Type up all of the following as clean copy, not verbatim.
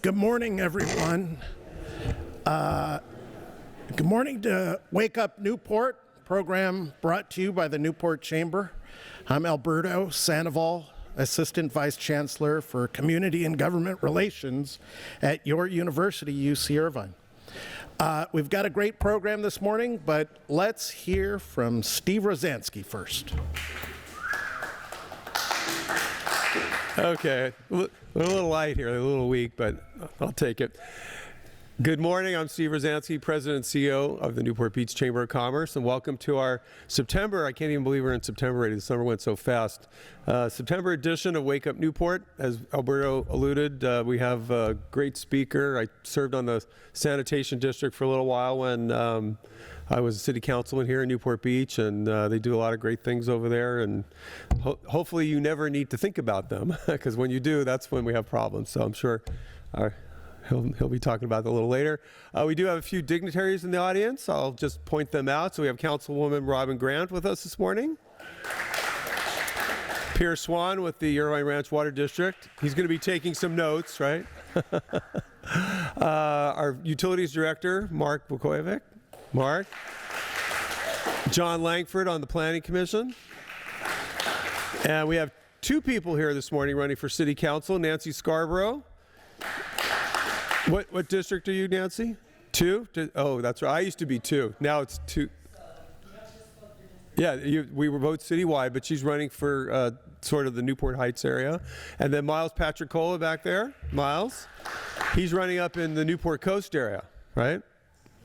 Good morning, everyone. Good morning to Wake Up Newport, program brought to you by the Newport Chamber. I'm Alberto Sandoval, Assistant Vice Chancellor for Community and Government Relations at your university, UC Irvine. We've got a great program this morning, but let's hear from Steve Rosansky first. Okay, we're a little light here, a little weak, but I'll take it. Good morning, I'm Steve Rosansky, President and CEO of the Newport Beach Chamber of Commerce, and welcome to our September, I can't even believe we're in September already, the summer went so fast, September edition of Wake Up Newport. As Alberto alluded, we have a great speaker. I served on the Sanitation District for a little while when I was a city councilman here in Newport Beach, and they do a lot of great things over there, and hopefully you never need to think about them, because when you do, that's when we have problems. So I'm sure he'll be talking about that a little later. We do have a few dignitaries in the audience. I'll just point them out. So we have Councilwoman Robin Grant with us this morning. Pierre Swan with the Irvine Ranch Water District. He's going to be taking some notes, right? Our Utilities Director, Mark Vukovic. Mark. John Langford on the Planning Commission. And we have two people here this morning running for City Council. Nancy Scarborough. What district are you, Nancy? 2? Oh, that's right. I used to be 2. Now it's 2. Yeah, we were both citywide, but she's running for sort of the Newport Heights area. And then Miles Patricola back there. Miles. He's running up in the Newport Coast area, right?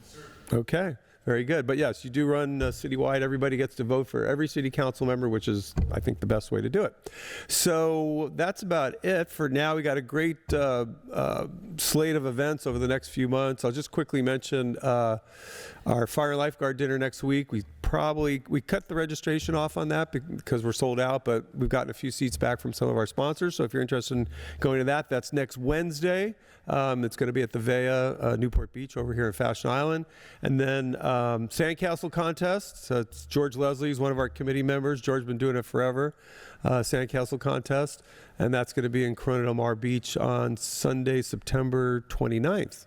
Yes, sir. Okay. Very good. But yes, you do run citywide. Everybody gets to vote for every city council member, which is, I think, the best way to do it. So that's about it for now. We got a great slate of events over the next few months. I'll just quickly mention our Fire and Lifeguard dinner next week. We cut the registration off on that because we're sold out, but we've gotten a few seats back from some of our sponsors. So if you're interested in going to that, that's next Wednesday. It's going to be at the Vea Newport Beach over here in Fashion Island. And then Sandcastle contest. So it's George Leslie's one of our committee members. George's been doing it forever. Sandcastle contest. And that's going to be in Corona del Mar Beach on Sunday, September 29th.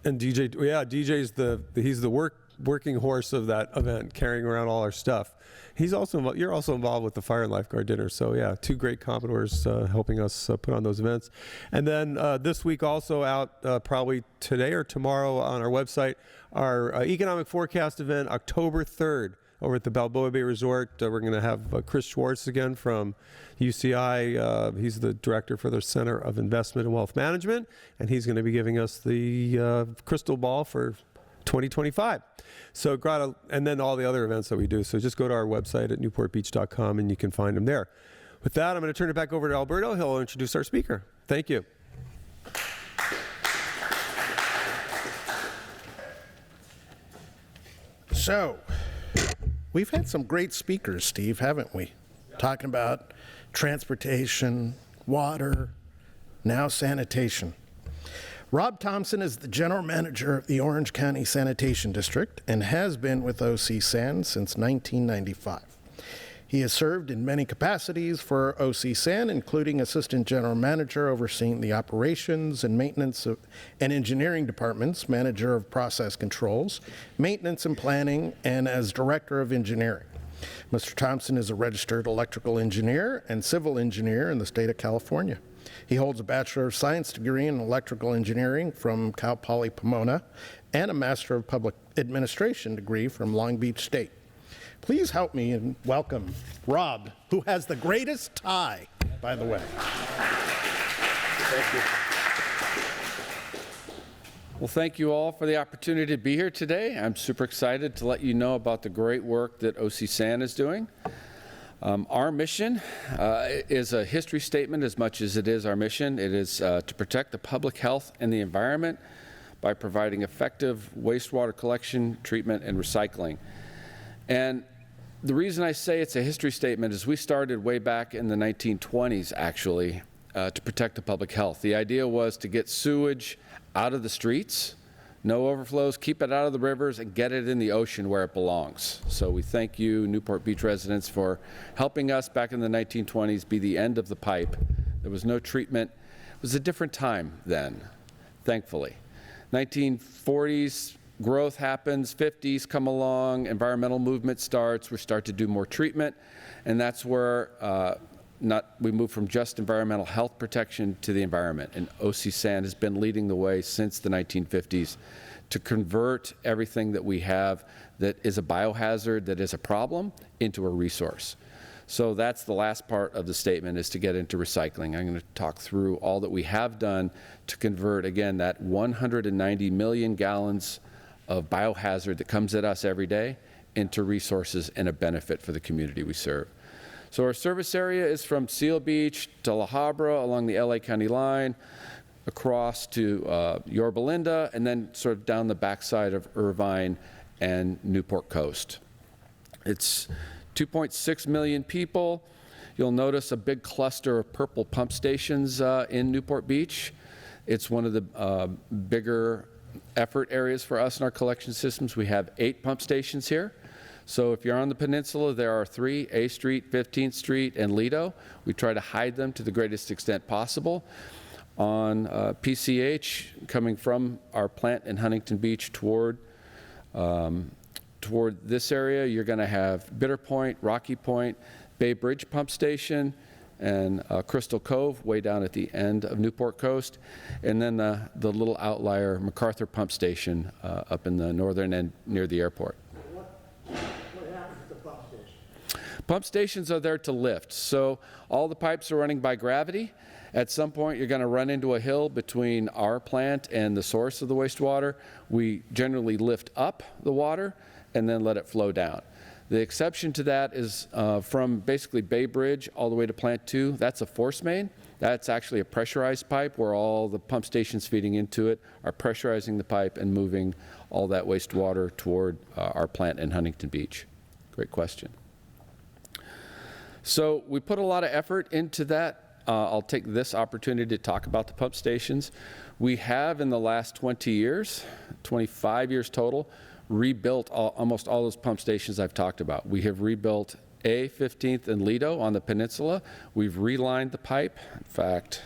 And DJ, yeah, DJ's he's the working horse of that event, carrying around all our stuff. You're also involved with the Fire and Lifeguard dinner. So yeah, two great Commodores helping us put on those events. And then this week also out probably today or tomorrow on our website, our economic forecast event, October 3rd over at the Balboa Bay Resort. We're going to have Chris Schwartz again from UCI. He's the director for the Center of Investment and Wealth Management, and he's going to be giving us the crystal ball for 2025. So and then all the other events that we do. So just go to our website at newportbeach.com and you can find them there. With that, I'm going to turn it back over to Alberto. He'll introduce our speaker. Thank you. So, we've had some great speakers, Steve, haven't we? Talking about transportation, water, now sanitation. Rob Thompson is the general manager of the Orange County Sanitation District and has been with OC San since 1995. He has served in many capacities for OC San, including assistant general manager overseeing the operations and maintenance and engineering departments, manager of process controls, maintenance and planning, and as director of engineering. Mr. Thompson is a registered electrical engineer and civil engineer in the state of California. He holds a Bachelor of Science degree in Electrical Engineering from Cal Poly Pomona and a Master of Public Administration degree from Long Beach State. Please help me and welcome Rob, who has the greatest tie, by the way. Thank you. Well, thank you all for the opportunity to be here today. I'm super excited to let you know about the great work that OC San is doing. Our mission is a history statement as much as it is our mission. It is to protect the public health and the environment by providing effective wastewater collection, treatment, and recycling. And the reason I say it's a history statement is we started way back in the 1920s, actually, to protect the public health. The idea was to get sewage out of the streets, no overflows, keep it out of the rivers, and get it in the ocean where it belongs. So we thank you, Newport Beach residents, for helping us back in the 1920s be the end of the pipe. There was no treatment. It was a different time then, thankfully. 1940s, growth happens, 50s come along, environmental movement starts, we start to do more treatment, and that's where we move from just environmental health protection to the environment. And OC San has been leading the way since the 1950s to convert everything that we have that is a biohazard, that is a problem, into a resource. So that's the last part of the statement, is to get into recycling. I'm going to talk through all that we have done to convert, again, that 190 million gallons of biohazard that comes at us every day into resources and a benefit for the community we serve. So our service area is from Seal Beach to La Habra along the LA County line, across to Yorba Linda, and then sort of down the backside of Irvine and Newport Coast. It's 2.6 million people. You'll notice a big cluster of purple pump stations in Newport Beach. It's one of the bigger effort areas for us in our collection systems. We have 8 pump stations here. So if you're on the peninsula, there are 3, A Street, 15th Street, and Lido. We try to hide them to the greatest extent possible. On PCH, coming from our plant in Huntington Beach toward this area, you're going to have Bitter Point, Rocky Point, Bay Bridge Pump Station, and Crystal Cove way down at the end of Newport Coast, and then the little outlier MacArthur Pump Station up in the northern end near the airport. What happens to pump stations? Pump stations are there to lift. So all the pipes are running by gravity. At some point, you're going to run into a hill between our plant and the source of the wastewater. We generally lift up the water and then let it flow down. The exception to that is from basically Bay Bridge all the way to Plant 2. That's a force main. That's actually a pressurized pipe where all the pump stations feeding into it are pressurizing the pipe and moving all that wastewater toward our plant in Huntington Beach. Great question. So we put a lot of effort into that. I'll take this opportunity to talk about the pump stations. We have, in the last 20 years, 25 years total, rebuilt almost all those pump stations I've talked about. We have rebuilt A, 15th, and Lido on the peninsula. We've relined the pipe. In fact,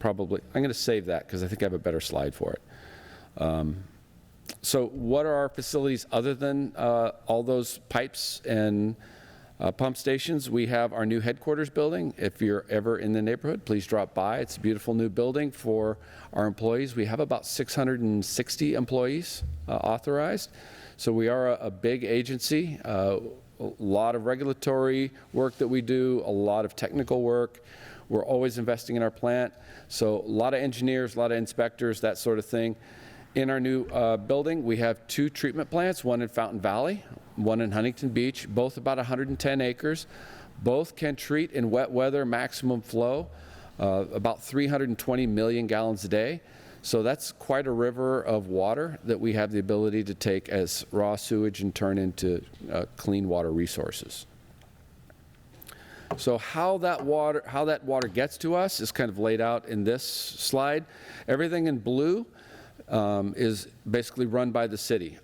I'm going to save that because I think I have a better slide for it. So what are our facilities other than all those pipes and pump stations? We have our new headquarters building. If you're ever in the neighborhood, please drop by. It's a beautiful new building for our employees. We have about 660 employees authorized. So we are a big agency. A lot of regulatory work that we do, a lot of technical work. We're always investing in our plant. So a lot of engineers, a lot of inspectors, that sort of thing. In our new building, we have 2 treatment plants, one in Fountain Valley, one in Huntington Beach, both about 110 acres. Both can treat in wet weather maximum flow, about 320 million gallons a day. So that's quite a river of water that we have the ability to take as raw sewage and turn into clean water resources. So how that water gets to us is kind of laid out in this slide. Everything in blue is basically run by the city.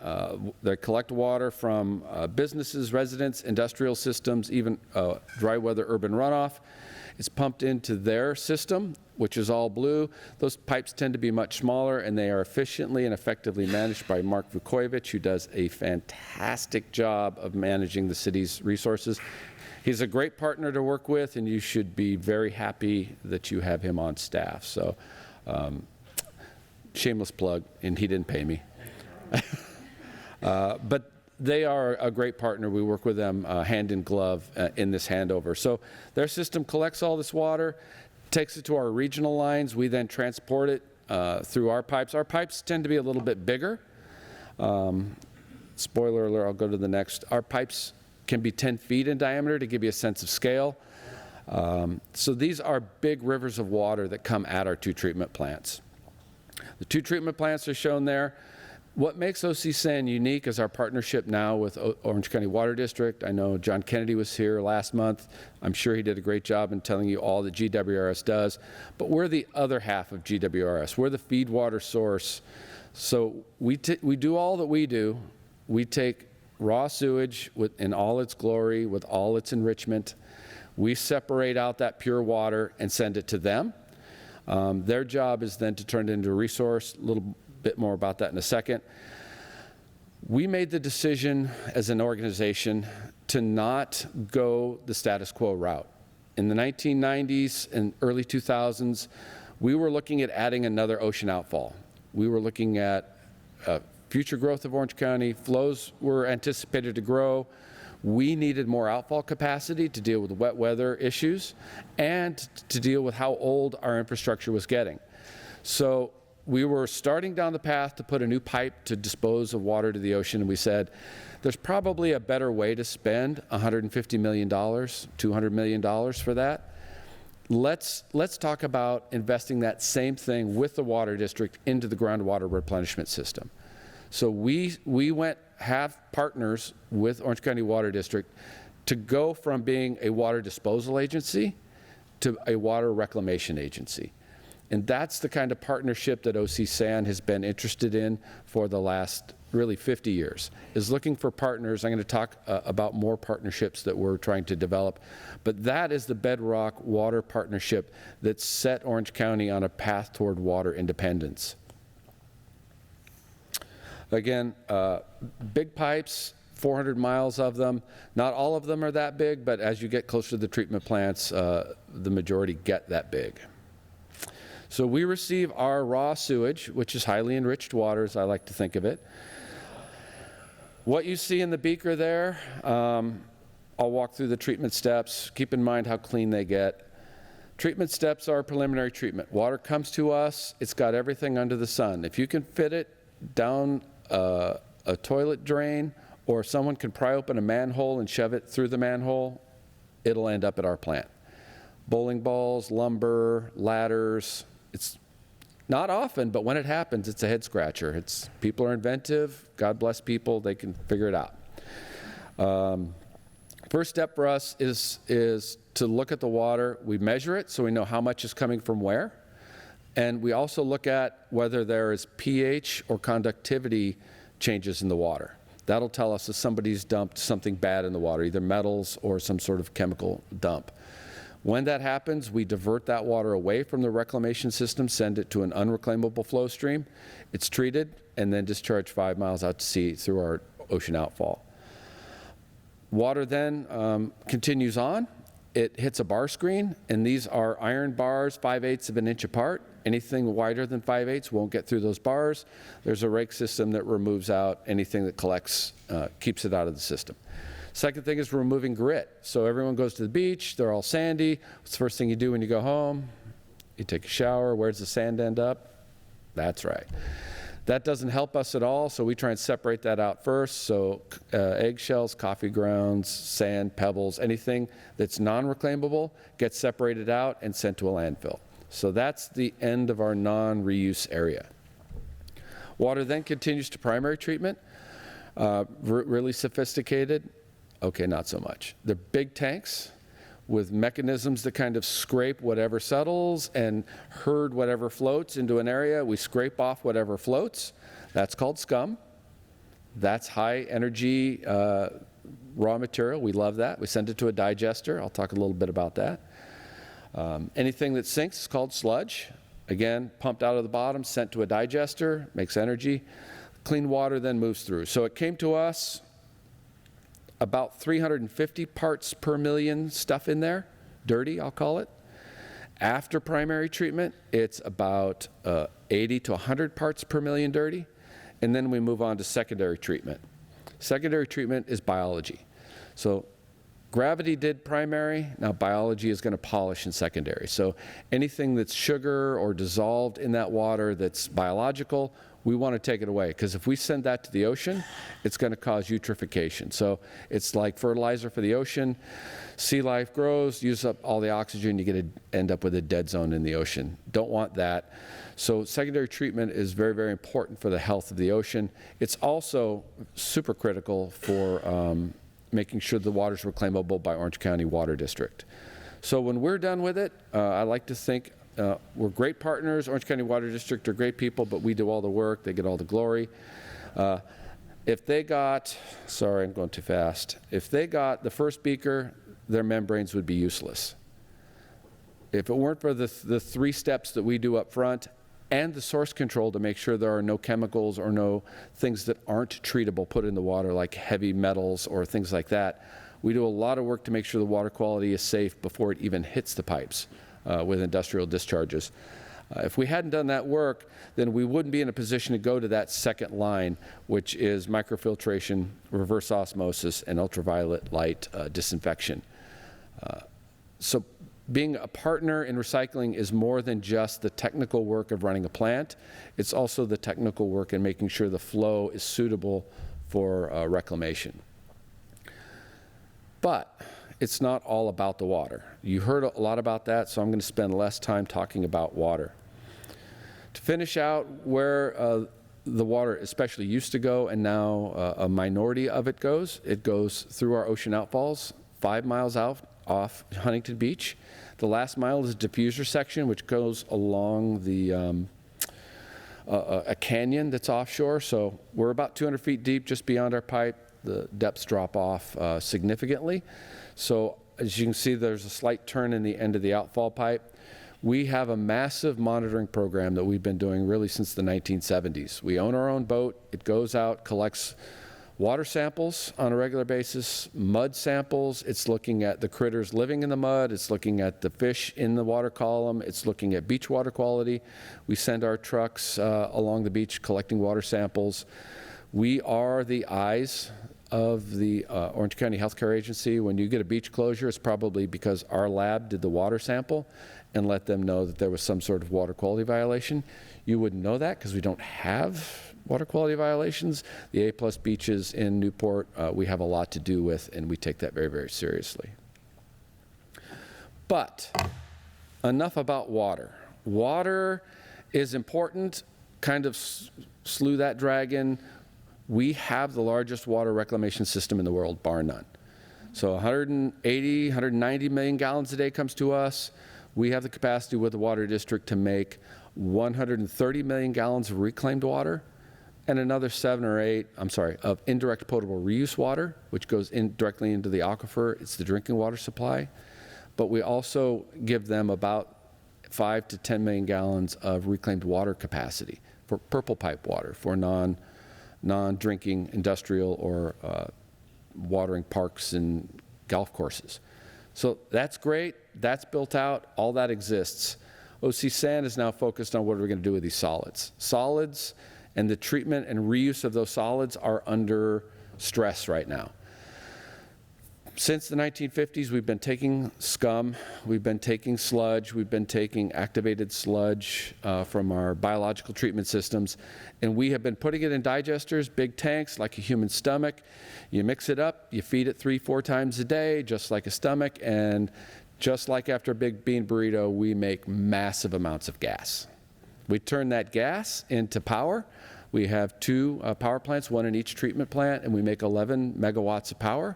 They collect water from businesses, residents, industrial systems, even dry weather urban runoff. It's pumped into their system, which is all blue. Those pipes tend to be much smaller, and they are efficiently and effectively managed by Mark Vukovic, who does a fantastic job of managing the city's resources. He's a great partner to work with, and you should be very happy that you have him on staff. So, shameless plug, and he didn't pay me. But they are a great partner. We work with them hand in glove in this handover. So their system collects all this water, takes it to our regional lines. We then transport it through our pipes. Our pipes tend to be a little bit bigger. Spoiler alert, I'll go to the next. Our pipes can be 10 feet in diameter to give you a sense of scale. So these are big rivers of water that come at our 2 treatment plants. The 2 treatment plants are shown there. What makes OC San unique is our partnership now with Orange County Water District. I know John Kennedy was here last month. I'm sure he did a great job in telling you all that GWRS does. But we're the other half of GWRS. We're the feed water source. So we do all that we do. We take raw sewage in all its glory, with all its enrichment. We separate out that pure water and send it to them. Their job is then to turn it into a resource. A little bit more about that in a second. We made the decision as an organization to not go the status quo route. In the 1990s and early 2000s, we were looking at adding another ocean outfall. We were looking at future growth of Orange County. Flows were anticipated to grow. We needed more outfall capacity to deal with the wet weather issues and to deal with how old our infrastructure was getting. So we were starting down the path to put a new pipe to dispose of water to the ocean, and we said, there's probably a better way to spend $150 million, $200 million for that. Let's talk about investing that same thing with the water district into the groundwater replenishment system. So we have partners with Orange County Water District to go from being a water disposal agency to a water reclamation agency. And that's the kind of partnership that OC San has been interested in for the last really 50 years, is looking for partners. I'm going to talk about more partnerships that we're trying to develop. But that is the bedrock water partnership that set Orange County on a path toward water independence. Again, big pipes, 400 miles of them. Not all of them are that big, but as you get closer to the treatment plants, the majority get that big. So we receive our raw sewage, which is highly enriched water, as I like to think of it. What you see in the beaker there, I'll walk through the treatment steps. Keep in mind how clean they get. Treatment steps are preliminary treatment. Water comes to us, it's got everything under the sun. If you can fit it down a toilet drain, or someone can pry open a manhole and shove it through the manhole, it'll end up at our plant. Bowling balls, lumber, ladders. It's not often, but when it happens, it's a head scratcher. People are inventive. God bless people. They can figure it out. First step for us is to look at the water. We measure it so we know how much is coming from where. And we also look at whether there is pH or conductivity changes in the water. That'll tell us if somebody's dumped something bad in the water, either metals or some sort of chemical dump. When that happens, we divert that water away from the reclamation system, send it to an unreclaimable flow stream. It's treated and then discharged 5 miles out to sea through our ocean outfall. Water then continues on. It hits a bar screen, and these are iron bars 5/8 of an inch apart. Anything wider than 5/8 won't get through those bars. There's a rake system that removes out anything that collects, keeps it out of the system. Second thing is removing grit. So everyone goes to the beach, they're all sandy. What's the first thing you do when you go home? You take a shower. Where does the sand end up? That's right. That doesn't help us at all, so we try and separate that out first. So eggshells, coffee grounds, sand, pebbles, anything that's non-reclaimable gets separated out and sent to a landfill. So that's the end of our non-reuse area. Water then continues to primary treatment, really sophisticated. Okay, not so much. They're big tanks with mechanisms that kind of scrape whatever settles and herd whatever floats into an area. We scrape off whatever floats. That's called scum. That's high energy raw material. We love that. We send it to a digester. I'll talk a little bit about that. Anything that sinks is called sludge. Again, pumped out of the bottom, sent to a digester, makes energy. Clean water then moves through. So it came to us about 350 parts per million stuff in there, dirty, I'll call it. After primary treatment, it's about 80 to 100 parts per million dirty, and then we move on to secondary treatment. Secondary treatment is biology. So gravity did primary, now biology is going to polish in secondary. So anything that's sugar or dissolved in that water that's biological, we want to take it away, because if we send that to the ocean, it's going to cause eutrophication. So it's like fertilizer for the ocean. Sea life grows, use up all the oxygen, you end up with a dead zone in the ocean. Don't want that. So secondary treatment is very, very important for the health of the ocean. It's also super critical for making sure the water is reclaimable by Orange County Water District. So when we're done with it, I like to think we're great partners. Orange County Water District are great people, but we do all the work. They get all the glory. If they got, sorry, I'm going too fast. If they got the first beaker, their membranes would be useless. If it weren't for the 3 steps that we do up front and the source control to make sure there are no chemicals or no things that aren't treatable put in the water, like heavy metals or things like that, we do a lot of work to make sure the water quality is safe before it even hits the pipes with industrial discharges. If we hadn't done that work, then we wouldn't be in a position to go to that second line, which is microfiltration, reverse osmosis, and ultraviolet light disinfection. So being a partner in recycling is more than just the technical work of running a plant. It's also the technical work in making sure the flow is suitable for reclamation. But it's not all about the water. You heard a lot about that, so I'm going to spend less time talking about water. To finish out where the water especially used to go, and now a minority of it goes through our ocean outfalls, 5 miles out off Huntington Beach. The last mile is a diffuser section, which goes along the a canyon that's offshore. So we're about 200 feet deep just beyond our pipe. The depths drop off significantly. So as you can see, there's a slight turn in the end of the outfall pipe. We have a massive monitoring program that we've been doing really since the 1970s. We own our own boat. It goes out, collects water samples on a regular basis, mud samples. It's looking at the critters living in the mud. It's looking at the fish in the water column. It's looking at beach water quality. We send our trucks along the beach collecting water samples. We are the eyes of the Orange County Healthcare Agency. When you get a beach closure, it's probably because our lab did the water sample and let them know that there was some sort of water quality violation. You wouldn't know that because we don't have water quality violations. The A+ beaches in Newport, we have a lot to do with, and we take that very, very seriously. But enough about water. Water is important, kind of slew that dragon. We have the largest water reclamation system in the world, bar none. So 180, 190 million gallons a day comes to us. We have the capacity with the water district to make 130 million gallons of reclaimed water and another 7 or 8, of indirect potable reuse water, which goes directly into the aquifer. It's the drinking water supply. But we also give them about 5 to 10 million gallons of reclaimed water capacity for purple pipe water, for non-drinking industrial or watering parks and golf courses. So that's great. That's built out. All that exists. OC San is now focused on what are we going to do with these solids. Solids and the treatment and reuse of those solids are under stress right now. Since the 1950s, we've been taking scum, we've been taking sludge, we've been taking activated sludge from our biological treatment systems, and we have been putting it in digesters, big tanks like a human stomach. You mix it up, you feed it 3-4 times a day, just like a stomach, and just like after a big bean burrito, we make massive amounts of gas. We turn that gas into power. We have 2 power plants, 1 in each treatment plant, and we make 11 megawatts of power.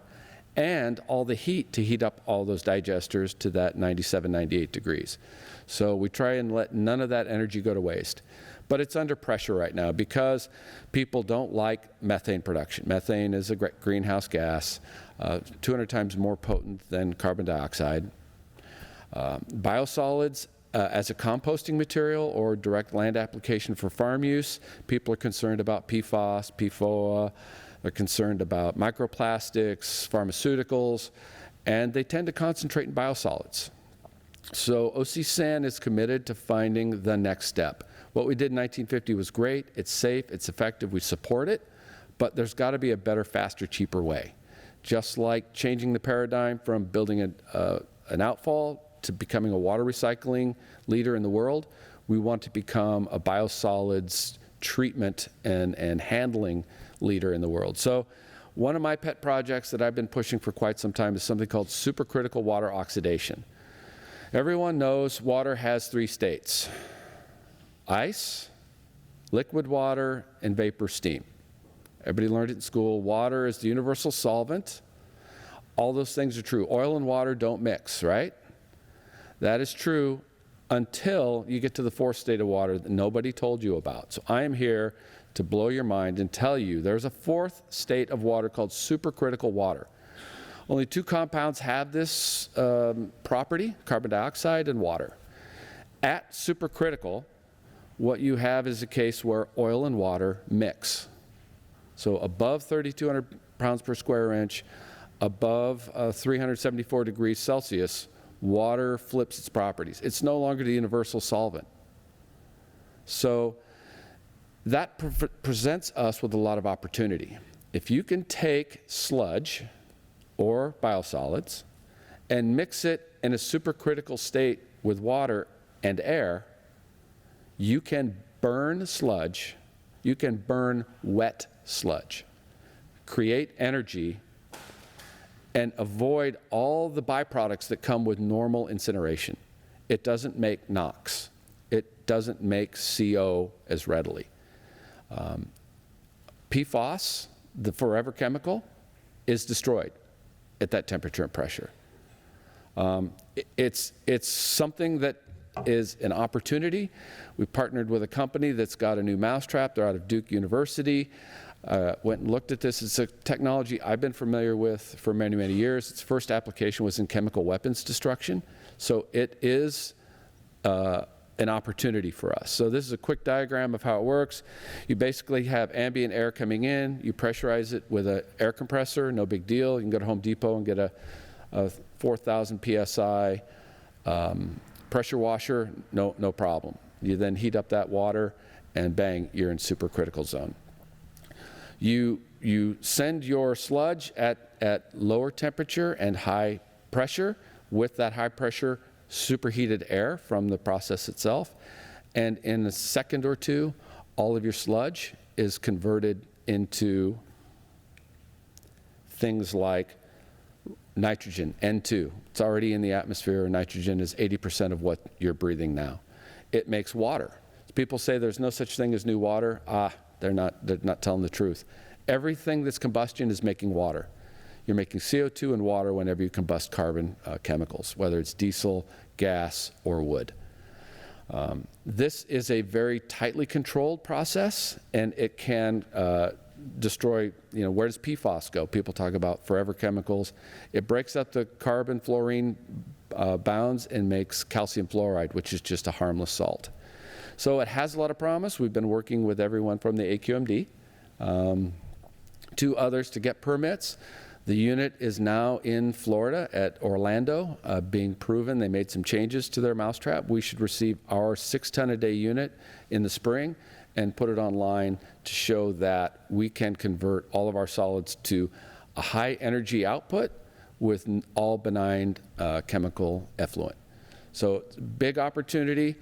And all the heat to heat up all those digesters to that 97, 98 degrees. So we try and let none of that energy go to waste. But it's under pressure right now because people don't like methane production. Methane is a greenhouse gas, 200 times more potent than carbon dioxide. Biosolids as a composting material or direct land application for farm use, people are concerned about PFAS, PFOA. They're concerned about microplastics, pharmaceuticals, and they tend to concentrate in biosolids. So OC San is committed to finding the next step. What we did in 1950 was great. It's safe, it's effective, we support it, but there's got to be a better, faster, cheaper way. Just like changing the paradigm from building an outfall to becoming a water recycling leader in the world, we want to become a biosolids treatment and handling leader in the world. So one of my pet projects that I've been pushing for quite some time is something called supercritical water oxidation. Everyone knows water has 3 states: ice, liquid water, and vapor steam. Everybody learned it in school. Water is the universal solvent. All those things are true. Oil and water don't mix, right? That is true until you get to the 4th state of water that nobody told you about. So I am here to blow your mind and tell you there's a 4th state of water called supercritical water. Only 2 compounds have this property, carbon dioxide and water. At supercritical, what you have is a case where oil and water mix. So above 3,200 pounds per square inch, above 374 degrees Celsius, water flips its properties. It's no longer the universal solvent. So that presents us with a lot of opportunity. If you can take sludge or biosolids and mix it in a supercritical state with water and air, you can burn sludge, you can burn wet sludge, create energy, and avoid all the byproducts that come with normal incineration. It doesn't make NOx. It doesn't make CO as readily. PFOS, the forever chemical, is destroyed at that temperature and pressure. It's something that is an opportunity. We partnered with a company that's got a new mousetrap. They're out of Duke University. Went and looked at this. It's a technology I've been familiar with for many, many years. Its first application was in chemical weapons destruction. So it is an opportunity for us. So this is a quick diagram of how it works. You basically have ambient air coming in. You pressurize it with an air compressor. No big deal. You can go to Home Depot and get a 4,000 PSI pressure washer. No problem. You then heat up that water, and bang, you're in supercritical zone. You send your sludge at lower temperature and high pressure with that high pressure superheated air from the process itself. And in a second or two, all of your sludge is converted into things like nitrogen, N2. It's already in the atmosphere. Nitrogen is 80% of what you're breathing now. It makes water. People say there's no such thing as new water. They're not telling the truth. Everything that's combustion is making water. You're making CO2 and water whenever you combust carbon chemicals, whether it's diesel, gas, or wood. This is a very tightly controlled process, and it can destroy, where does PFOS go? People talk about forever chemicals. It breaks up the carbon fluorine bounds and makes calcium fluoride, which is just a harmless salt. So it has a lot of promise. We've been working with everyone from the AQMD to others to get permits. The unit is now in Florida at Orlando, being proven. They made some changes to their mousetrap. We should receive our 6-ton-a-day unit in the spring and put it online to show that we can convert all of our solids to a high energy output with all benign chemical effluent. So it's a big opportunity.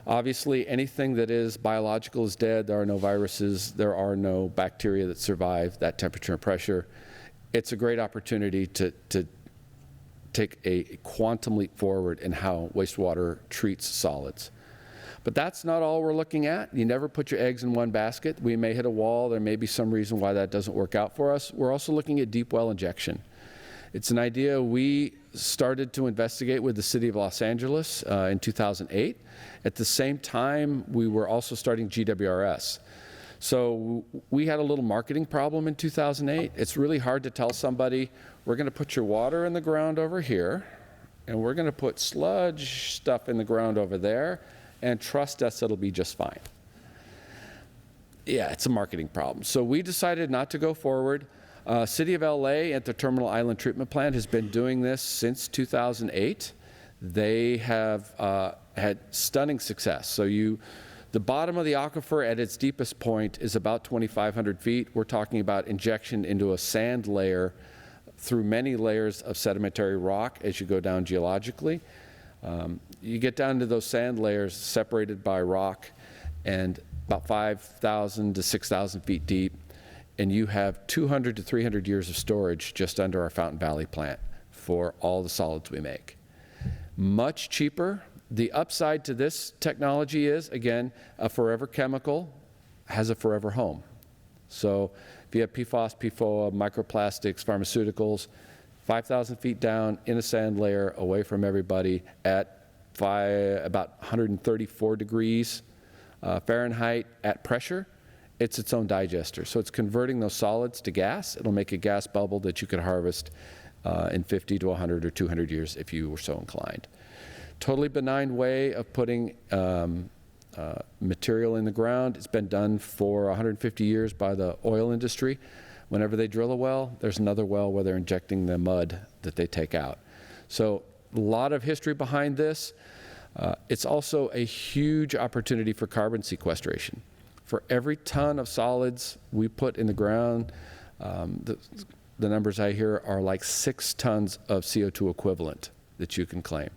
Obviously, anything that is biological is dead. There are no viruses. There are no bacteria that survive that temperature and pressure. It's a great opportunity to take a quantum leap forward in how wastewater treats solids. But that's not all we're looking at. You never put your eggs in one basket. We may hit a wall. There may be some reason why that doesn't work out for us. We're also looking at deep well injection. It's an idea we started to investigate with the city of Los Angeles in 2008. At the same time, we were also starting GWRS. So we had a little marketing problem in 2008. It's really hard to tell somebody, we're going to put your water in the ground over here, and we're going to put sludge stuff in the ground over there, and trust us, it'll be just fine. Yeah, it's a marketing problem. So we decided not to go forward. City of LA at the Terminal Island Treatment Plant has been doing this since 2008. They have had stunning success. So the bottom of the aquifer at its deepest point is about 2,500 feet. We're talking about injection into a sand layer through many layers of sedimentary rock as you go down geologically. You get down to those sand layers separated by rock and about 5,000 to 6,000 feet deep, and you have 200 to 300 years of storage just under our Fountain Valley plant for all the solids we make. Much cheaper. The upside to this technology is, again, a forever chemical has a forever home. So if you have PFOS, PFOA, microplastics, pharmaceuticals, 5,000 feet down in a sand layer away from everybody at about 134 degrees Fahrenheit at pressure, it's its own digester. So it's converting those solids to gas. It'll make a gas bubble that you could harvest in 50 to 100 or 200 years if you were so inclined. Totally benign way of putting material in the ground. It's been done for 150 years by the oil industry. Whenever they drill a well, there's another well where they're injecting the mud that they take out. So a lot of history behind this. It's also a huge opportunity for carbon sequestration. For every ton of solids we put in the ground, the numbers I hear are like 6 tons of CO2 equivalent that you can claim.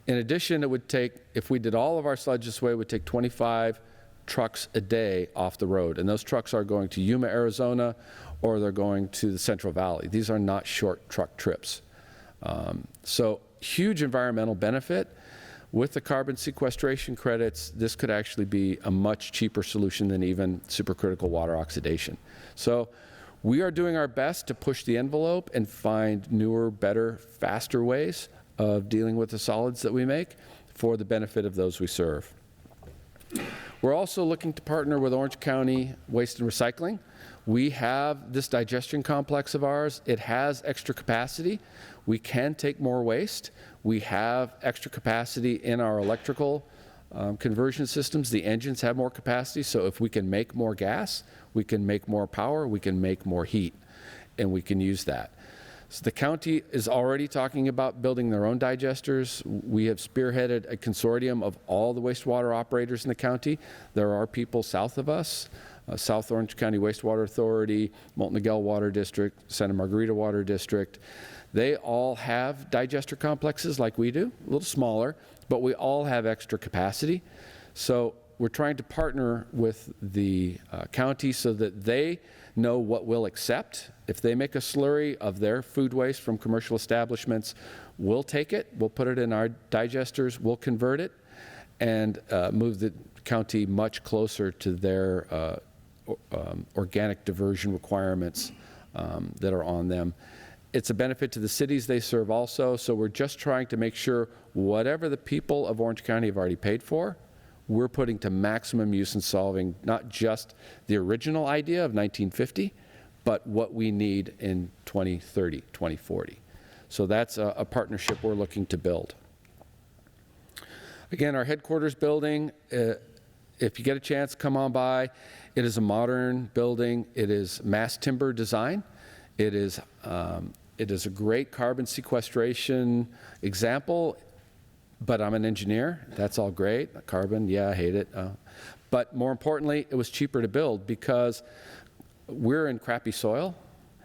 In addition, it would take, if we did all of our sludge this way, it would take 25 trucks a day off the road. And those trucks are going to Yuma, Arizona, or they're going to the Central Valley. These are not short truck trips. So huge environmental benefit. With the carbon sequestration credits, this could actually be a much cheaper solution than even supercritical water oxidation. So we are doing our best to push the envelope and find newer, better, faster ways of dealing with the solids that we make for the benefit of those we serve. We're also looking to partner with Orange County Waste and Recycling. We have this digestion complex of ours. It has extra capacity. We can take more waste. We have extra capacity in our electrical conversion systems. The engines have more capacity, so if we can make more gas, we can make more power, we can make more heat, and we can use that. So the county is already talking about building their own digesters. We have spearheaded a consortium of all the wastewater operators in the county. There are people south of us, South Orange County Wastewater Authority, Molten Miguel Water District, Santa Margarita Water District. They all have digester complexes like we do, a little smaller, but we all have extra capacity. So we're trying to partner with the county so that they know what we'll accept. If they make a slurry of their food waste from commercial establishments, we'll take it, we'll put it in our digesters, we'll convert it, and move the county much closer to their organic diversion requirements that are on them. It's a benefit to the cities they serve also, so we're just trying to make sure whatever the people of Orange County have already paid for, we're putting to maximum use in solving not just the original idea of 1950, but what we need in 2030, 2040. So that's a partnership we're looking to build. Again, our headquarters building, if you get a chance, come on by. It is a modern building. It is mass timber design. It is a great carbon sequestration example. But I'm an engineer. That's all great. Carbon, yeah, I hate it. But more importantly, it was cheaper to build because we're in crappy soil.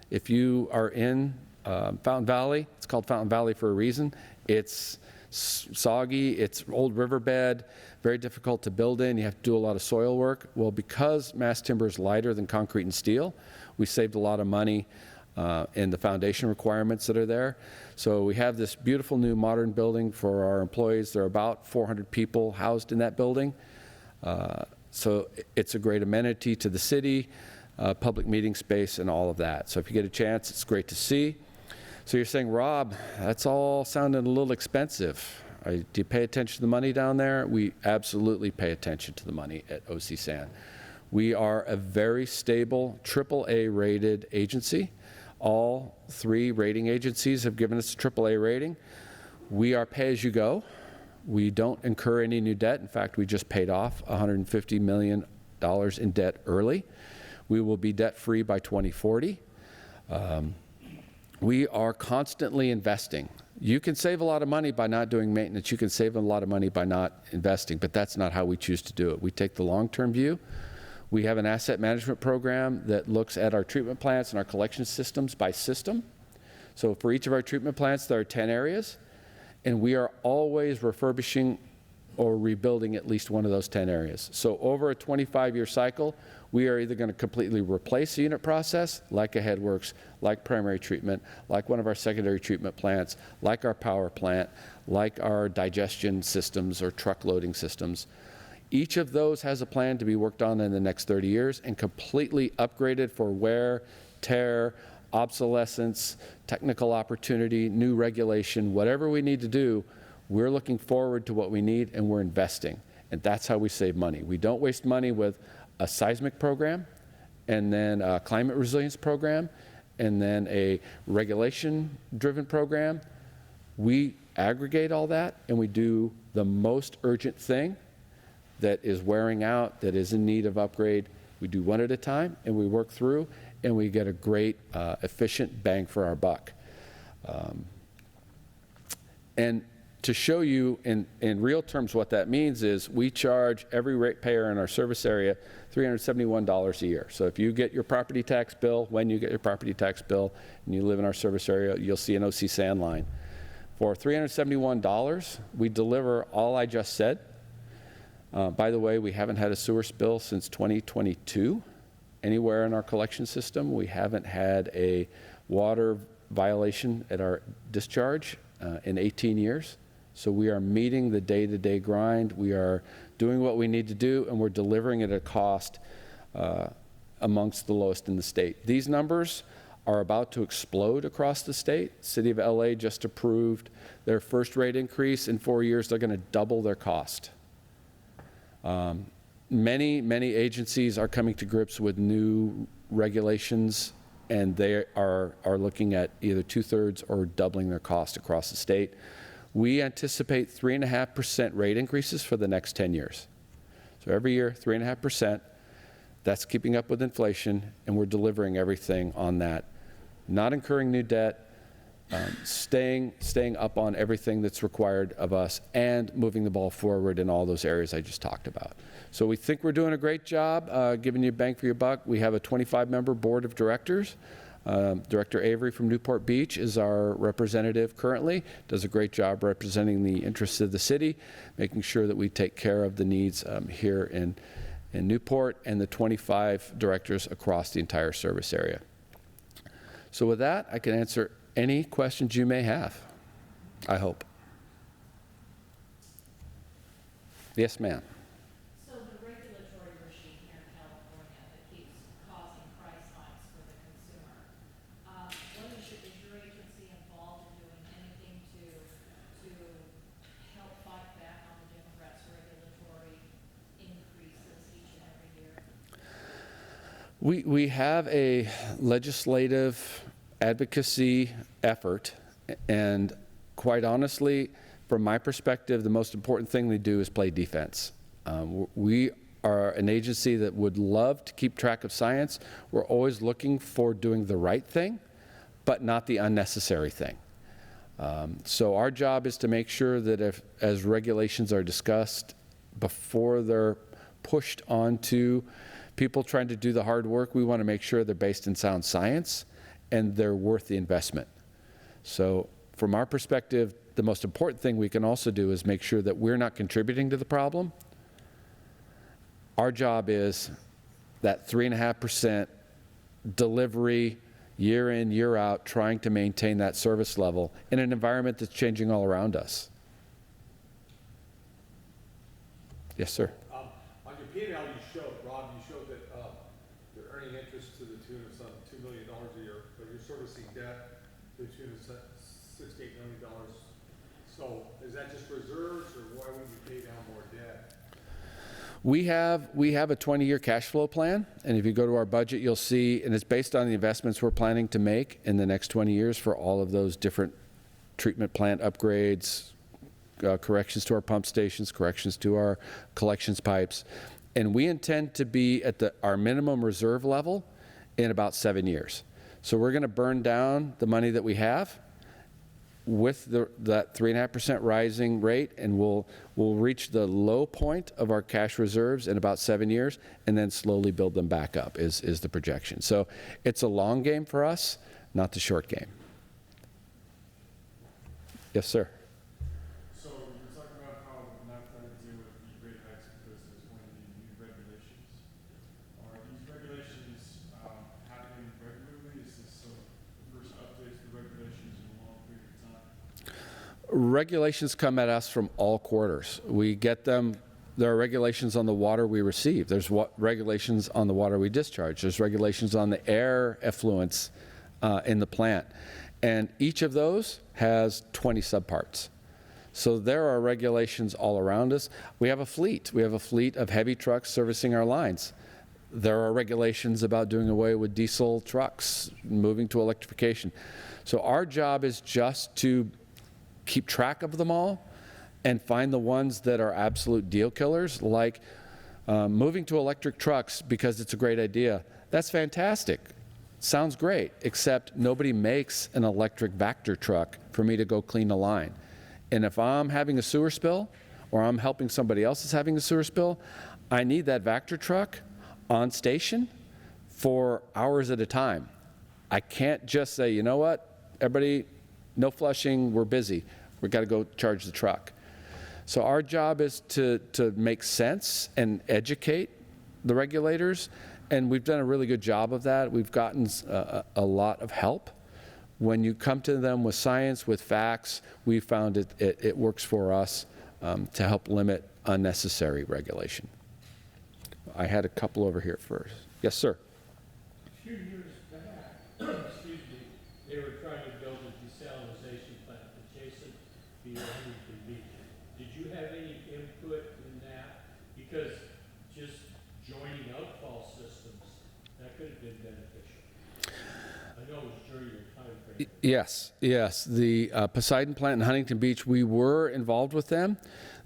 If you are in Fountain Valley, it's called Fountain Valley for a reason. It's soggy, it's old riverbed, very difficult to build in. You have to do a lot of soil work. Well, because mass timber is lighter than concrete and steel, we saved a lot of money in the foundation requirements that are there. So we have this beautiful new modern building for our employees. There are about 400 people housed in that building. So it's a great amenity to the city, public meeting space, and all of that. So if you get a chance, it's great to see. So you're saying, Rob, that's all sounding a little expensive. Do you pay attention to the money down there? We absolutely pay attention to the money at OC San. We are a very stable, AAA rated agency. All 3 rating agencies have given us a AAA rating. We are pay-as-you-go. We don't incur any new debt. In fact, we just paid off $150 million in debt early. We will be debt-free by 2040. We are constantly investing. You can save a lot of money by not doing maintenance. You can save a lot of money by not investing, but that's not how we choose to do it. We take the long-term view. We have an asset management program that looks at our treatment plants and our collection systems by system. So for each of our treatment plants, there are 10 areas, and we are always refurbishing or rebuilding at least one of those 10 areas. So over a 25-year cycle, we are either going to completely replace the unit process, like a headworks, like primary treatment, like one of our secondary treatment plants, like our power plant, like our digestion systems or truck loading systems. Each of those has a plan to be worked on in the next 30 years and completely upgraded for wear, tear, obsolescence, technical opportunity, new regulation, whatever we need to do. We're looking forward to what we need, and we're investing. And that's how we save money. We don't waste money with a seismic program and then a climate resilience program and then a regulation-driven program. We aggregate all that, and we do the most urgent thing that is wearing out, that is in need of upgrade. We do one at a time, and we work through, and we get a great, efficient bang for our buck. And to show you in real terms what that means is we charge every ratepayer in our service area $371 a year. So if you get your property tax bill, when you get your property tax bill, and you live in our service area, you'll see an OC San line. For $371, we deliver all I just said. By the way, we haven't had a sewer spill since 2022 anywhere in our collection system. We haven't had a water violation at our discharge in 18 years. So we are meeting the day-to-day grind. We are doing what we need to do, and we're delivering it at a cost amongst the lowest in the state. These numbers are about to explode across the state. City of LA just approved their first rate increase. In 4 years, they're going to double their cost. Many agencies are coming to grips with new regulations, and they are looking at either 2/3 or doubling their cost across the state. We anticipate 3.5% rate increases for the next 10 years. So every year, 3.5%. That's keeping up with inflation, and we're delivering everything on that. Not incurring new debt, staying up on everything that's required of us, and moving the ball forward in all those areas I just talked about. So we think we're doing a great job giving you a bang for your buck. We have a 25-member board of directors. Director Avery from Newport Beach is our representative currently, does a great job representing the interests of the city, making sure that we take care of the needs here in Newport, and the 25 directors across the entire service area. So with that, I can answer any questions you may have, I hope. Yes, ma'am. So the regulatory regime here in California that keeps causing price hikes for the consumer, is your agency involved in doing anything to help fight back on the Democrats' regulatory increases each and every year? We have a legislative advocacy effort, and quite honestly, from my perspective, the most important thing we do is play defense. We are an agency that would love to keep track of science. We're always looking for doing the right thing, but not the unnecessary thing. So our job is to make sure that as regulations are discussed, before they're pushed onto people trying to do the hard work, we want to make sure they're based in sound science and they're worth the investment. So from our perspective, the most important thing we can also do is make sure that we're not contributing to the problem. Our job is that 3.5% delivery year in, year out, trying to maintain that service level in an environment that's changing all around us. Yes, sir. On your P&L, Rob, you showed that you're earning interest to the tune of some $2 million a year, but you're servicing debt to the tune of $6 to $8 million. So is that just reserves, or why would you pay down more debt? We have a 20-year cash flow plan, and if you go to our budget, you'll see, and it's based on the investments we're planning to make in the next 20 years for all of those different treatment plant upgrades, corrections to our pump stations, corrections to our collections pipes, and we intend to be at our minimum reserve level in about 7 years. So we're going to burn down the money that we have with that 3.5% rising rate, and we'll reach the low point of our cash reserves in about 7 years, and then slowly build them back up is the projection. So it's a long game for us, not the short game. Yes, sir. So you're talking about how not trying to deal with the rate hikes because there's going to be new regulations. Are these regulations happening regularly? Is this the first updates to the regulations in a long period of time? Regulations come at us from all quarters. We get them. There are regulations on the water we receive. There's regulations on the water we discharge. There's regulations on the air effluents in the plant. And each of those has 20 subparts. So there are regulations all around us. We have a fleet. We have a fleet of heavy trucks servicing our lines. There are regulations about doing away with diesel trucks, moving to electrification. So our job is just to keep track of them all and find the ones that are absolute deal killers, like moving to electric trucks because it's a great idea. That's fantastic. Sounds great, except nobody makes an electric Vector truck for me to go clean a line. And if I'm having a sewer spill or I'm helping somebody else is having a sewer spill, I need that Vector truck on station for hours at a time. I can't just say, you know what, everybody, no flushing, we're busy. We've got to go charge the truck. So our job is to make sense and educate the regulators, and we've done a really good job of that. We've gotten a lot of help. When you come to them with science, with facts, we found it works for us to help limit unnecessary regulation. I had a couple over here first. Yes, sir. A few years back, excuse me, they were trying to build a desalination plant adjacent to your Huntington Beach. Did you have any input in that? Because just joining outfall systems, that could have been beneficial. I know it was during your time frame. Yes, yes. The Poseidon plant in Huntington Beach, we were involved with them.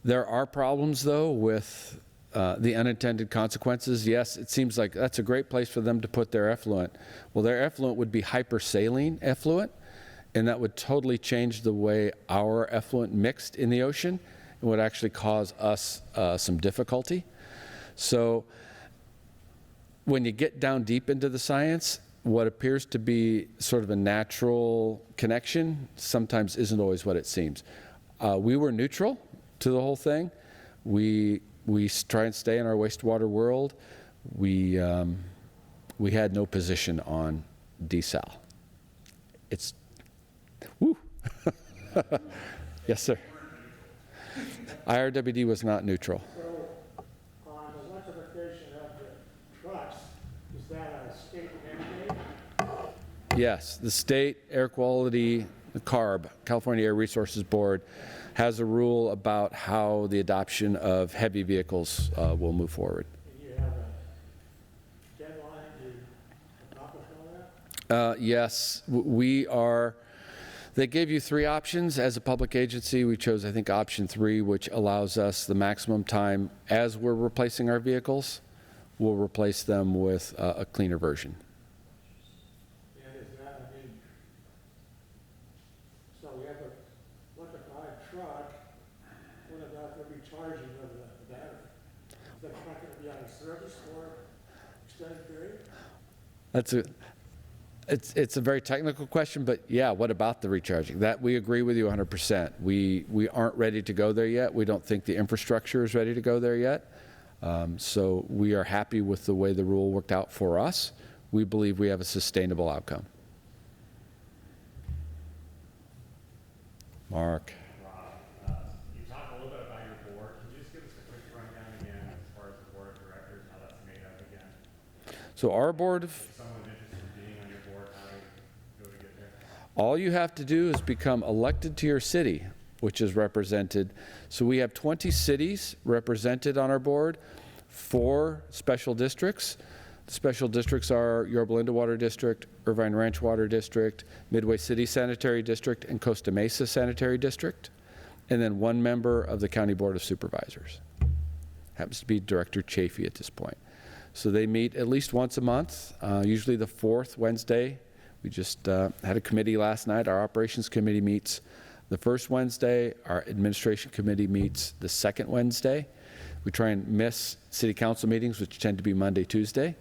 There are problems, though, with the unintended consequences. Yes, it seems like that's a great place for them to put their effluent. Well, their effluent would be hypersaline effluent, and that would totally change the way our effluent mixed in the ocean. It would actually cause us some difficulty. So when you get down deep into the science, what appears to be sort of a natural connection sometimes isn't always what it seems. We were neutral to the whole thing. We try and stay in our wastewater world. We had no position on desal. It's, woo. Yes, sir. IRWD was not neutral. So, on electrification of the trucks, is that a state mandate? Yes, the state air quality, the CARB, California Air Resources Board, has a rule about how the adoption of heavy vehicles will move forward. Do you have a deadline to accomplish all that? Yes, we are. They gave you 3 options. As a public agency, we chose, I think, option 3, which allows us the maximum time as we're replacing our vehicles. We'll replace them with a cleaner version. And is that, I mean, so we have a electrified truck, what about the recharging of the battery? Is that truck going to be out of service for an extended period? It's a very technical question, but yeah, what about the recharging? That we agree with you 100%. We aren't ready to go there yet. We don't think the infrastructure is ready to go there yet. So we are happy with the way the rule worked out for us. We believe we have a sustainable outcome. Mark. Rob, you talked a little bit about your board. Can you just give us a quick rundown again as far as the board of directors, how that's made up again? So our board of If someone's interested in being on your board, how do you go to get there? all you have to do is become elected to your city, which is represented. So we have 20 cities represented on our board, 4 special districts. The special districts are Yorba Linda Water District, Irvine Ranch Water District, Midway City Sanitary District, and Costa Mesa Sanitary District. And then 1 member of the County Board of Supervisors. Happens to be Director Chafee at this point. So they meet at least once a month, usually the 4th Wednesday. We just had a committee last night. Our operations committee meets the first Wednesday. Our administration committee meets the second Wednesday. We try and miss city council meetings, which tend to be Monday, Tuesday.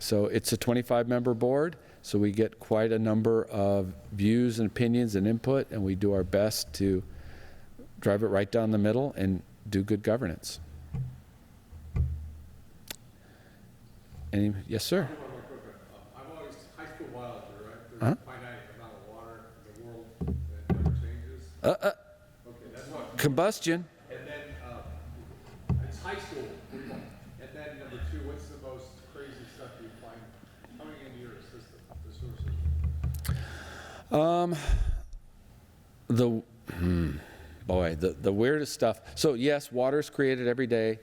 So it's a 25-member board, so we get quite a number of views and opinions and input, and we do our best to drive it right down the middle and do good governance. Yes, sir. I've always, high school biology, right? There's a finite amount of water in the world that never changes. Okay, that's what. Combustion. And then, it's high school. And then number 2, what's the most crazy stuff you find coming into your system, the sewer system? Boy, the weirdest stuff. So yes, water is created every day,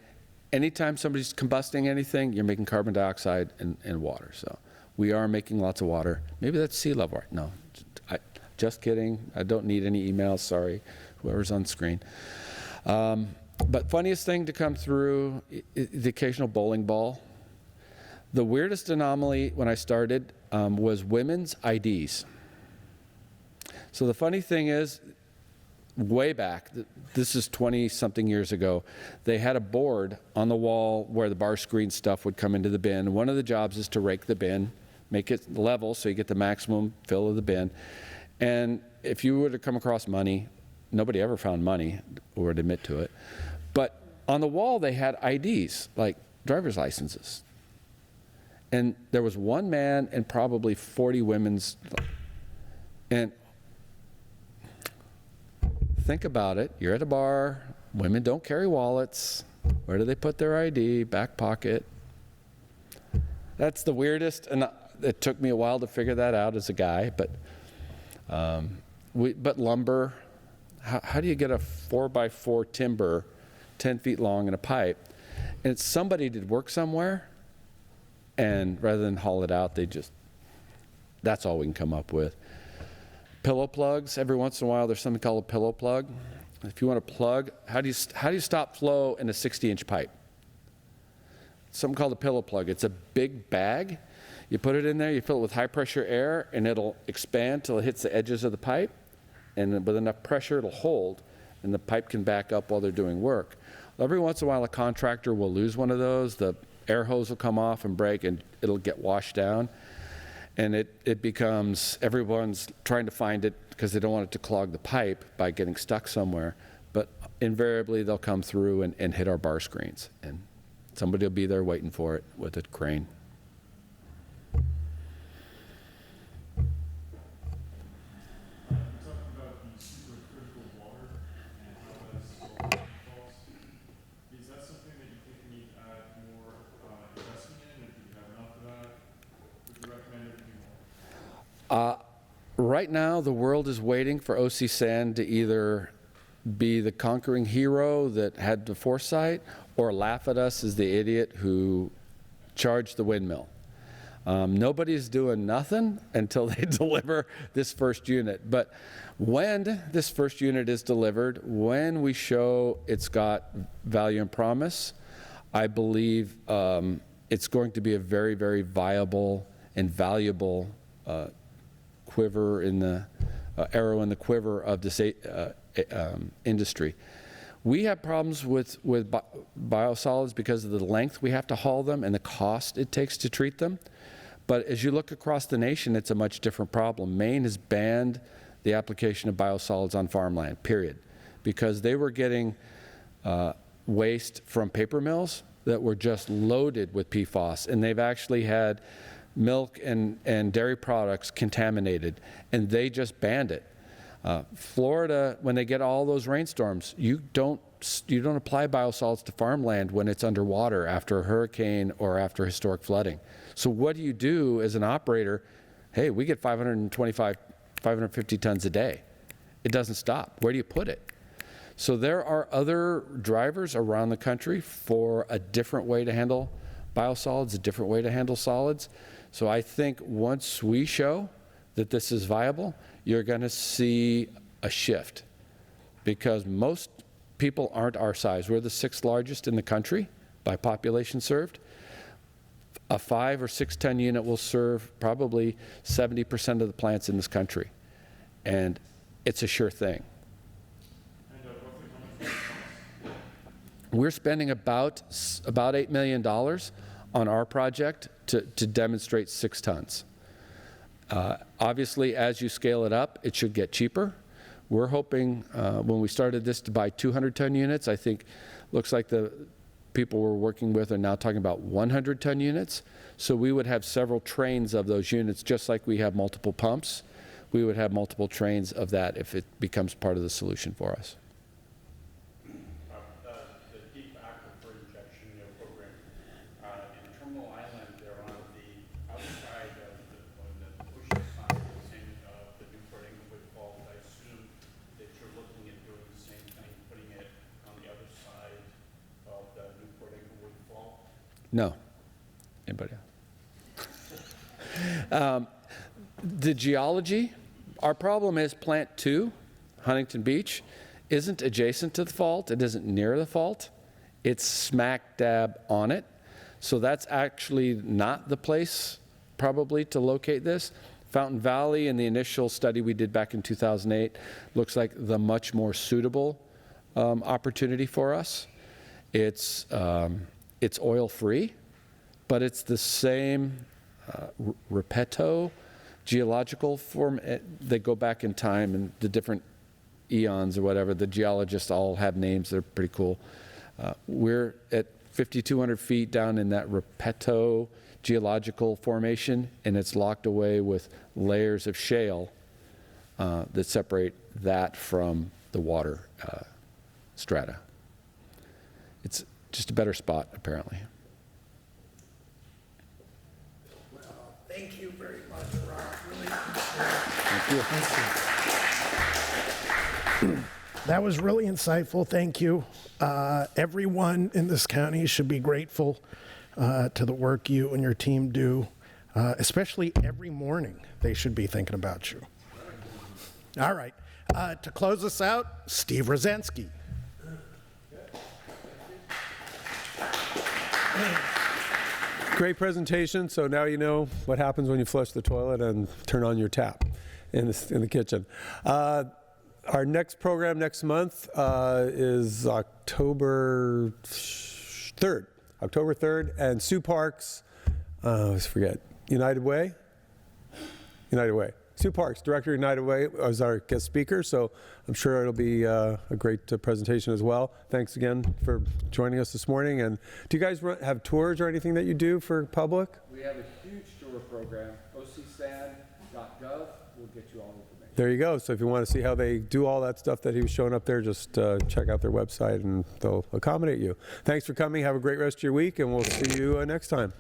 anytime somebody's combusting anything, you're making carbon dioxide and water. So we are making lots of water. Maybe that's sea level. No, just kidding. I don't need any emails. Sorry, whoever's on screen. But funniest thing to come through, the occasional bowling ball. The weirdest anomaly when I started was women's IDs. So the funny thing is, way back, this is 20-something years ago, they had a board on the wall where the bar screen stuff would come into the bin. One of the jobs is to rake the bin, make it level so you get the maximum fill of the bin. And if you were to come across money, nobody ever found money or would admit to it. But on the wall, they had IDs, like driver's licenses. And there was one man and probably 40 women's. And think about it. You're at a bar. Women don't carry wallets. Where do they put their ID? Back pocket. That's the weirdest. And it took me a while to figure that out as a guy. But lumber. How do you get a 4x4 timber 10 feet long in a pipe? And somebody did work somewhere. And rather than haul it out, that's all we can come up with. Pillow plugs, every once in a while there's something called a pillow plug. If you want to plug, how do you stop flow in a 60-inch pipe? Something called a pillow plug. It's a big bag. You put it in there, you fill it with high pressure air, and it'll expand till it hits the edges of the pipe. And with enough pressure, it'll hold, and the pipe can back up while they're doing work. Every once in a while, a contractor will lose one of those. The air hose will come off and break, and it'll get washed down. And it becomes, everyone's trying to find it because they don't want it to clog the pipe by getting stuck somewhere. But invariably, they'll come through and hit our bar screens. And somebody will be there waiting for it with a crane. Right now, the world is waiting for OC San to either be the conquering hero that had the foresight or laugh at us as the idiot who charged the windmill. Nobody's doing nothing until they deliver this first unit. But when this first unit is delivered, when we show it's got value and promise, I believe it's going to be a very, very viable and valuable quiver in the arrow in the quiver of this industry. We have problems with biosolids because of the length we have to haul them and the cost it takes to treat them. But as you look across the nation, it's a much different problem. Maine has banned the application of biosolids on farmland, period, because they were getting waste from paper mills that were just loaded with PFAS, and they've actually had milk and dairy products contaminated, and they just banned it. Florida, when they get all those rainstorms, you don't apply biosolids to farmland when it's underwater after a hurricane or after historic flooding. So what do you do as an operator? Hey, we get 550 tons a day. It doesn't stop. Where do you put it? So there are other drivers around the country for a different way to handle biosolids, a different way to handle solids. So I think once we show that this is viable, you're going to see a shift, because most people aren't our size. We're the 6th largest in the country by population served. A 5 or 6 ton unit will serve probably 70% of the plants in this country, and it's a sure thing. We're spending about $8 million on our project to demonstrate 6 tons. Obviously, as you scale it up, it should get cheaper. We're hoping, when we started this, to buy 200-ton units. I think looks like the people we're working with are now talking about 100-ton units. So we would have several trains of those units, just like we have multiple pumps. We would have multiple trains of that if it becomes part of the solution for us. The deep aquifer injection program in Terminal Island, they're on the outside of the ocean side of the Newport Fault. I assume that you're looking at doing the same thing, putting it on the other side of the Newport Inglewood No. Anybody else? The geology, our problem is Plant 2, Huntington Beach, isn't adjacent to the fault. It isn't near the fault. It's smack dab on it. So that's actually not the place probably to locate this. Fountain Valley, in the initial study we did back in 2008, looks like the much more suitable opportunity for us. It's oil-free, but it's the same Repetto geological form. They go back in time, and the different eons or whatever, the geologists all have names that are pretty cool. We're at 5,200 feet down in that Repetto geological formation, and it's locked away with layers of shale that separate that from the water strata. It's just a better spot, apparently. Well, thank you very much, Rob. Really appreciate it. Thank you. That was really insightful. Thank you. Everyone in this county should be grateful to the work you and your team do, especially every morning. They should be thinking about you. All right. To close us out, Steve Rosansky. Great presentation. So now you know what happens when you flush the toilet and turn on your tap in the kitchen. Our next program next month is October 3rd. October 3rd, and Sue Parks, I always forget, United Way? United Way. Sue Parks, Director of United Way, is our guest speaker, so I'm sure it'll be a great presentation as well. Thanks again for joining us this morning. And do you guys have tours or anything that you do for public? We have a huge tour program, ocsan.gov. We'll get you all the information. There you go. So if you want to see how they do all that stuff that he was showing up there, just check out their website and they'll accommodate you. Thanks for coming. Have a great rest of your week, and we'll see you next time.